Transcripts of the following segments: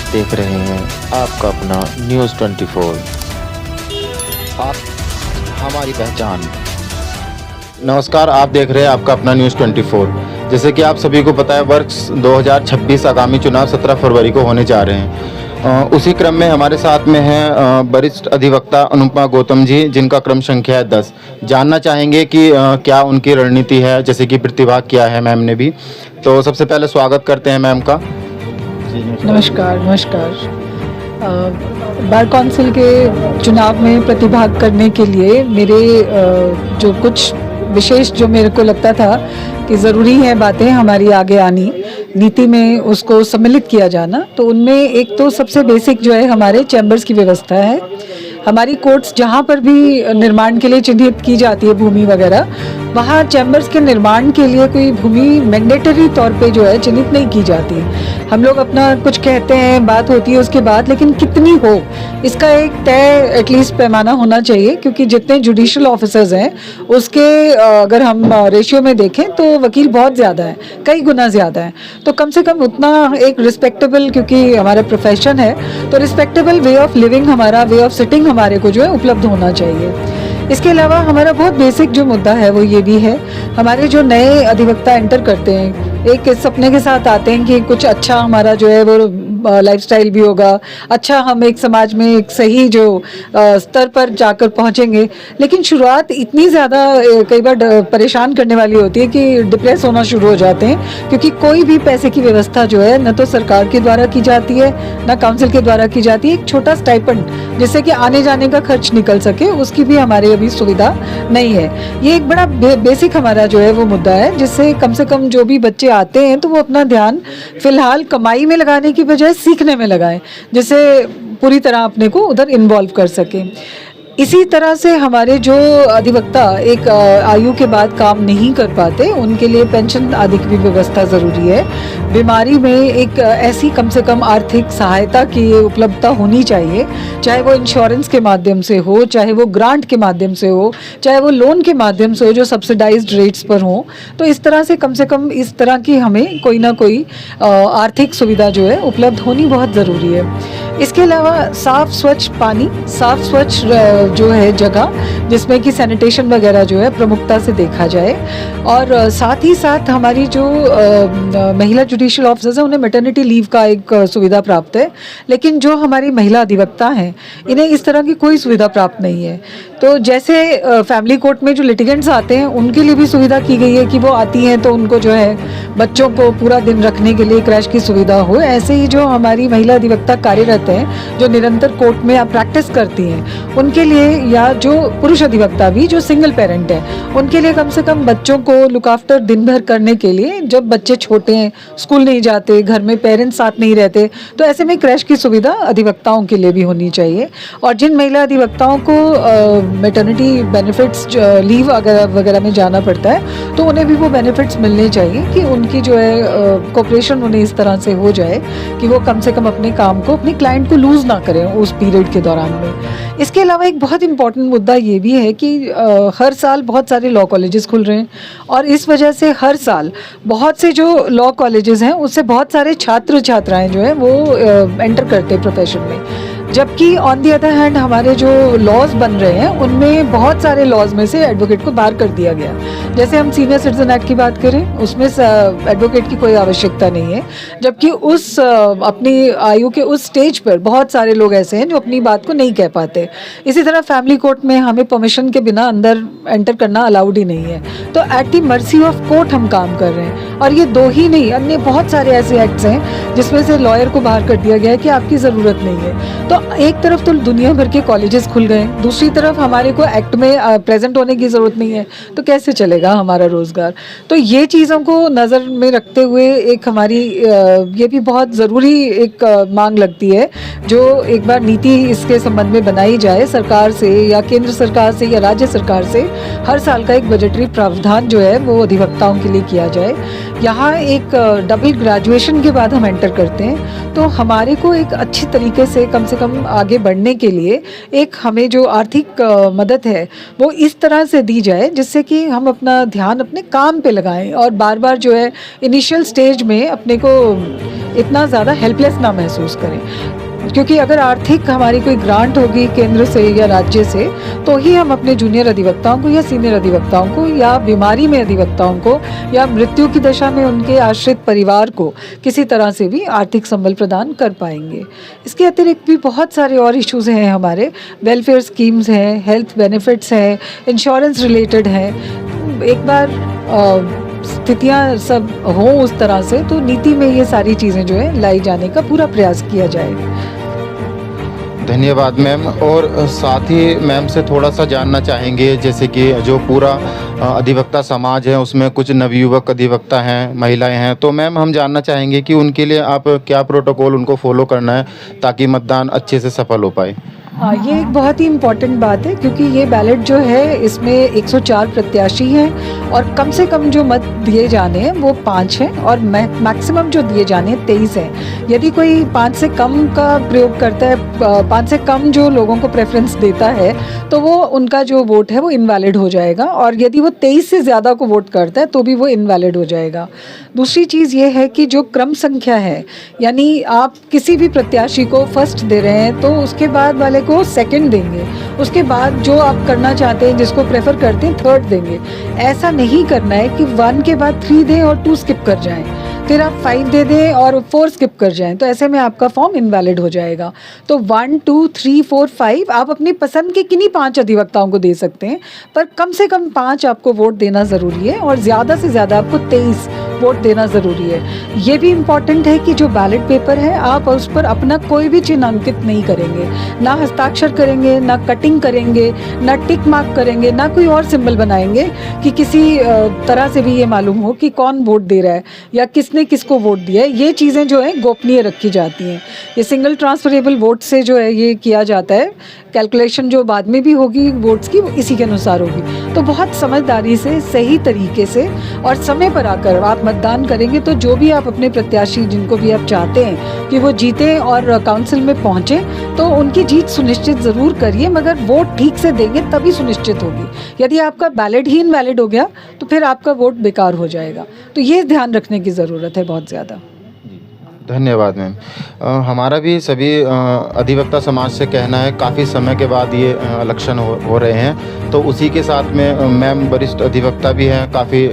आप देख रहे हैं आपका अपना न्यूज़ 24। आप हमारी पहचान। नमस्कार, आप देख रहे हैं आपका अपना न्यूज़ 24। जैसे कि आप सभी को पता है, वर्ष 2026 आगामी चुनाव 17 फरवरी को होने जा रहे हैं। उसी क्रम में हमारे साथ में हैं वरिष्ठ अधिवक्ता अनुपमा गौतम जी, जिनका क्रम संख्या है 10। जानना चाहेंगे कि क्या उनकी रणनीति है, जैसे कि प्रतिभाग किया है मैम ने भी। तो सबसे पहले स्वागत करते हैं मैम का। नमस्कार। बार काउंसिल के चुनाव में प्रतिभाग करने के लिए मेरे जो कुछ विशेष जो मेरे को लगता था कि ज़रूरी है बातें हमारी आगे आनी, नीति में उसको सम्मिलित किया जाना, तो उनमें एक तो सबसे बेसिक जो है हमारे चैम्बर्स की व्यवस्था है। हमारी कोर्ट्स जहाँ पर भी निर्माण के लिए चिन्हित की जाती है भूमि वगैरह, वहाँ चैम्बर्स के निर्माण के लिए कोई भूमि मैंडेटरी तौर पे जो है चिन्हित नहीं की जाती। हम लोग अपना कुछ कहते हैं, बात होती है उसके बाद, लेकिन कितनी हो इसका एक तय एटलीस्ट पैमाना होना चाहिए, क्योंकि जितने जुडिशियल ऑफिसर्स हैं उसके अगर हम रेशियो में देखें तो वकील बहुत ज़्यादा है, कई गुना ज़्यादा है। तो कम से कम उतना एक रिस्पेक्टेबल, क्योंकि हमारा प्रोफेशन है, तो रिस्पेक्टेबल वे ऑफ लिविंग, हमारा वे ऑफ सिटिंग हमारे को जो है उपलब्ध होना चाहिए। इसके अलावा हमारा बहुत बेसिक जो मुद्दा है वो ये भी है, हमारे जो नए अधिवक्ता एंटर करते हैं एक सपने के साथ आते हैं कि कुछ अच्छा हमारा जो है वो लाइफस्टाइल भी होगा, अच्छा हम एक समाज में एक सही जो स्तर पर जाकर पहुंचेंगे। लेकिन शुरुआत इतनी ज़्यादा कई बार परेशान करने वाली होती है कि डिप्रेस होना शुरू हो जाते हैं, क्योंकि कोई भी पैसे की व्यवस्था जो है न तो सरकार के द्वारा की जाती है न काउंसिल के द्वारा की जाती है। एक छोटा स्टाइपेंड जिससे कि आने जाने का खर्च निकल सके, उसकी भी हमारे अभी सुविधा नहीं है। ये एक बड़ा बेसिक हमारा जो है वो मुद्दा है, जिससे कम से कम जो भी बच्चे आते हैं तो वो अपना ध्यान फिलहाल कमाई में लगाने की बजाय सीखने में लगाएं, जिससे पूरी तरह अपने को उधर इन्वॉल्व कर सकें। इसी तरह से हमारे जो अधिवक्ता एक आयु के बाद काम नहीं कर पाते, उनके लिए पेंशन आदि की भी व्यवस्था ज़रूरी है। बीमारी में एक ऐसी कम से कम आर्थिक सहायता की उपलब्धता होनी चाहिए, चाहे वो इंश्योरेंस के माध्यम से हो, चाहे वो ग्रांट के माध्यम से हो, चाहे वो लोन के माध्यम से हो जो सब्सिडाइज्ड रेट्स पर हो। तो इस तरह से कम इस तरह की हमें कोई ना कोई आर्थिक सुविधा जो है उपलब्ध होनी बहुत ज़रूरी है। इसके अलावा साफ़ स्वच्छ पानी, साफ़ स्वच्छ जो है जगह, जिसमें कि सैनिटेशन वगैरह जो है प्रमुखता से देखा जाए। और साथ ही साथ हमारी जो महिला जुडिशियल ऑफिसर्स हैं उन्हें मैटरनिटी लीव का एक सुविधा प्राप्त है, लेकिन जो हमारी महिला अधिवक्ता हैं इन्हें इस तरह की कोई सुविधा प्राप्त नहीं है। तो जैसे फैमिली कोर्ट में जो लिटिगेंट्स आते हैं उनके लिए भी सुविधा की गई है कि वो आती हैं तो उनको जो है बच्चों को पूरा दिन रखने के लिए क्रैश की सुविधा हो। ऐसे ही जो हमारी महिला अधिवक्ता कार्यरत हैं जो निरंतर कोर्ट में प्रैक्टिस करती हैं, उनके लिए, या जो पुरुष अधिवक्ता भी जो सिंगल पेरेंट है, उनके लिए कम से कम बच्चों को लुक आफ्टर दिन भर करने के लिए, जब बच्चे छोटे हैं, स्कूल नहीं जाते, घर में पेरेंट्स साथ नहीं रहते, तो ऐसे में क्रैश की सुविधा अधिवक्ताओं के लिए भी होनी चाहिए। और जिन महिला अधिवक्ताओं को मैटरनिटी बेनिफिट्स लीव वगैरह में जाना पड़ता है, तो उन्हें भी वो बेनिफिट्स मिलने चाहिए कि उनकी जो है कोऑपरेशन उन्हें इस तरह से हो जाए कि वो कम से कम अपने काम को, अपने क्लाइंट को लूज़ ना करें उस पीरियड के दौरान में। इसके अलावा एक बहुत इंपॉर्टेंट मुद्दा ये भी है कि हर साल बहुत सारे लॉ कॉलेजेस खुल रहे हैं, और इस वजह से हर साल बहुत से जो लॉ कॉलेजेस हैं उससे बहुत सारे छात्र छात्राएं जो हैं वो एंटर करते हैं प्रोफेशन में। जबकि ऑन दी अदर हैंड हमारे जो लॉज बन रहे हैं उनमें बहुत सारे लॉज में से एडवोकेट को बाहर कर दिया गया। जैसे हम सीनियर सिटीजन एक्ट की बात करें, उसमें एडवोकेट की कोई आवश्यकता नहीं है, जबकि उस अपनी आयु के उस स्टेज पर बहुत सारे लोग ऐसे हैं जो अपनी बात को नहीं कह पाते। इसी तरह फैमिली कोर्ट में हमें परमिशन के बिना अंदर एंटर करना अलाउड ही नहीं है। तो at the mercy of court हम काम कर रहे हैं, और ये दो ही नहीं, अन्य बहुत सारे ऐसे एक्ट्स हैं जिसमें से लॉयर को बाहर कर दिया गया है कि आपकी ज़रूरत नहीं है। तो एक तरफ तो दुनिया भर के कॉलेजेस खुल गए, दूसरी तरफ हमारे को एक्ट में प्रेजेंट होने की ज़रूरत नहीं है, तो कैसे चलेगा हमारा रोज़गार। तो ये चीज़ों को नज़र में रखते हुए एक हमारी ये भी बहुत ज़रूरी एक मांग लगती है, जो एक बार नीति इसके संबंध में बनाई जाए सरकार से, या केंद्र सरकार से, या राज्य सरकार से हर साल का एक बजटरी प्रावधान प्रावधान जो है वो अधिवक्ताओं के लिए किया जाए। यहाँ एक डबल ग्रेजुएशन के बाद हम एंटर करते हैं, तो हमारे को एक अच्छी तरीके से कम आगे बढ़ने के लिए एक हमें जो आर्थिक मदद है वो इस तरह से दी जाए जिससे कि हम अपना ध्यान अपने काम पे लगाएं और बार बार जो है इनिशियल स्टेज में अपने को इतना ज़्यादा हेल्पलेस ना महसूस करें। क्योंकि अगर आर्थिक हमारी कोई ग्रांट होगी केंद्र से या राज्य से, तो ही हम अपने जूनियर अधिवक्ताओं को या सीनियर अधिवक्ताओं को या बीमारी में अधिवक्ताओं को या मृत्यु की दशा में उनके आश्रित परिवार को किसी तरह से भी आर्थिक संबल प्रदान कर पाएंगे। इसके अतिरिक्त भी बहुत सारे और इश्यूज़ हैं, हमारे वेलफेयर स्कीम्स हैं, हेल्थ बेनिफिट्स हैं, इंश्योरेंस रिलेटेड हैं। एक बार स्थितियाँ सब हों उस तरह से तो नीति में ये सारी चीज़ें जो है लाई जाने का पूरा प्रयास किया जाए। धन्यवाद मैम। और साथ ही मैम से थोड़ा सा जानना चाहेंगे, जैसे कि जो पूरा अधिवक्ता समाज है उसमें कुछ नवयुवक अधिवक्ता हैं, महिलाएं हैं, तो मैम हम जानना चाहेंगे कि उनके लिए आप क्या प्रोटोकॉल उनको फॉलो करना है ताकि मतदान अच्छे से सफल हो पाए। हाँ, ये एक बहुत ही इम्पॉर्टेंट बात है क्योंकि ये बैलेट जो है इसमें 104 प्रत्याशी हैं और कम से कम जो मत दिए जाने हैं वो 5 हैं और मैक्सिमम जो दिए जाने हैं 23 हैं। यदि कोई 5 से कम का प्रयोग करता है, 5 से कम जो लोगों को प्रेफरेंस देता है, तो वो उनका जो वोट है वो इनवैलिड हो जाएगा और यदि वो 23 से ज़्यादा को वोट करता है तो भी वो इनवैलिड हो जाएगा। दूसरी चीज़ ये है कि जो क्रम संख्या है, यानी आप किसी भी प्रत्याशी को फर्स्ट दे रहे हैं तो उसके बाद वाले को सेकंड देंगे, उसके बाद जो आप करना चाहते हैं जिसको प्रेफर करते हैं थर्ड देंगे। ऐसा नहीं करना है कि 1 के बाद 3 दें और 2 स्किप कर जाएं, फिर आप 5 दे दें और 4 स्किप कर जाएं, तो ऐसे में आपका फॉर्म इनवैलिड हो जाएगा। तो 1, 2, 3, 4, 5 आप अपनी पसंद के किन्हीं 5 अधिवक्ताओं को दे सकते हैं, पर कम से कम 5 आपको वोट देना ज़रूरी है और ज़्यादा से ज़्यादा आपको 23 वोट देना ज़रूरी है। ये भी इम्पॉर्टेंट है कि जो बैलेट पेपर है आप उस पर अपना कोई भी चिन्ह अंकित नहीं करेंगे, ना हस्ताक्षर करेंगे, ना कटिंग करेंगे, ना टिक मार्क करेंगे, ना कोई और सिंबल बनाएंगे कि किसी तरह से भी ये मालूम हो कि कौन वोट दे रहा है या किसने किसको वोट दिया है। ये चीज़ें जो है गोपनीय रखी जाती हैं। ये सिंगल ट्रांसफरेबल वोट से जो है ये किया जाता है। कैलकुलेशन जो बाद में भी होगी वोट्स की, वो इसी के अनुसार होगी। तो बहुत समझदारी से, सही तरीके से और समय पर आकर आप मतदान करेंगे तो जो भी आप अपने प्रत्याशी जिनको भी आप चाहते हैं कि वो जीतें और काउंसिल में पहुँचे, तो उनकी जीत सुनिश्चित ज़रूर करिए, मगर वोट ठीक से देंगे तभी सुनिश्चित होगी। यदि आपका बैलेट ही इनवैलिड हो गया तो फिर आपका वोट बेकार हो जाएगा। तो ये ध्यान रखने की ज़रूरत है बहुत ज़्यादा। धन्यवाद मैम। हमारा भी सभी अधिवक्ता समाज से कहना है, काफ़ी समय के बाद ये इलेक्शन हो रहे हैं, तो उसी के साथ में मैम वरिष्ठ अधिवक्ता भी हैं, काफ़ी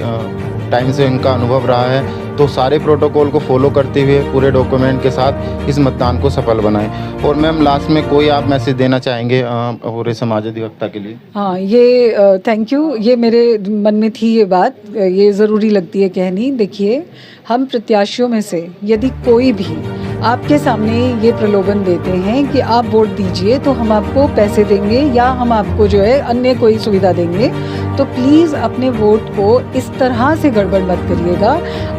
टाइम से इनका अनुभव रहा है, तो सारे प्रोटोकॉल को फॉलो करते हुए पूरे डॉक्यूमेंट के साथ इस मतदान को सफल बनाएं। और मैम लास्ट में कोई आप मैसेज देना चाहेंगे पूरे समाज अधिवक्ता के लिए? हाँ, ये थैंक यू। ये मेरे मन में थी ये बात, ये ज़रूरी लगती है कहनी। देखिए, हम प्रत्याशियों में से यदि कोई भी आपके सामने ये प्रलोभन देते हैं कि आप वोट दीजिए तो हम आपको पैसे देंगे या हम आपको जो है अन्य कोई सुविधा देंगे, तो प्लीज़ अपने वोट को इस तरह से गड़बड़ मत करिएगा।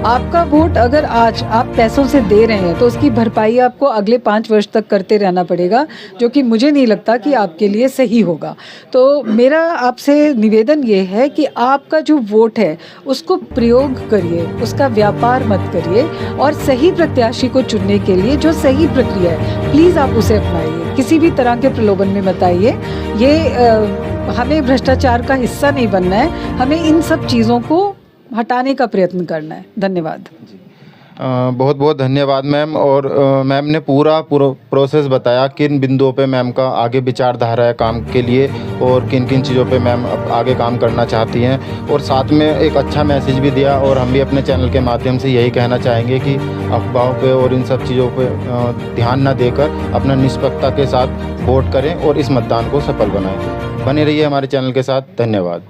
आपका वोट अगर आज आप पैसों से दे रहे हैं तो उसकी भरपाई आपको अगले 5 वर्ष तक करते रहना पड़ेगा, जो कि मुझे नहीं लगता कि आपके लिए सही होगा। तो मेरा आपसे निवेदन ये है कि आपका जो वोट है उसको प्रयोग करिए, उसका व्यापार मत करिए और सही प्रत्याशी को चुनने के लिए जो सही प्रक्रिया है प्लीज़ आप उसे अपनाइए। किसी भी तरह के प्रलोभन में मत आइए। ये हमें भ्रष्टाचार का हिस्सा नहीं बनना है, हमें इन सब चीज़ों को हटाने का प्रयत्न करना है। धन्यवाद। बहुत बहुत धन्यवाद मैम। और मैम ने पूरा प्रोसेस बताया, किन बिंदुओं पे मैम का आगे विचारधारा है काम के लिए और किन किन चीज़ों पे मैम आगे काम करना चाहती हैं, और साथ में एक अच्छा मैसेज भी दिया। और हम भी अपने चैनल के माध्यम से यही कहना चाहेंगे कि अफवाहों पे और इन सब चीज़ों पे ध्यान न देकर अपना निष्पक्षता के साथ वोट करें और इस मतदान को सफल बनाएं। बने रहिए हमारे चैनल के साथ। धन्यवाद।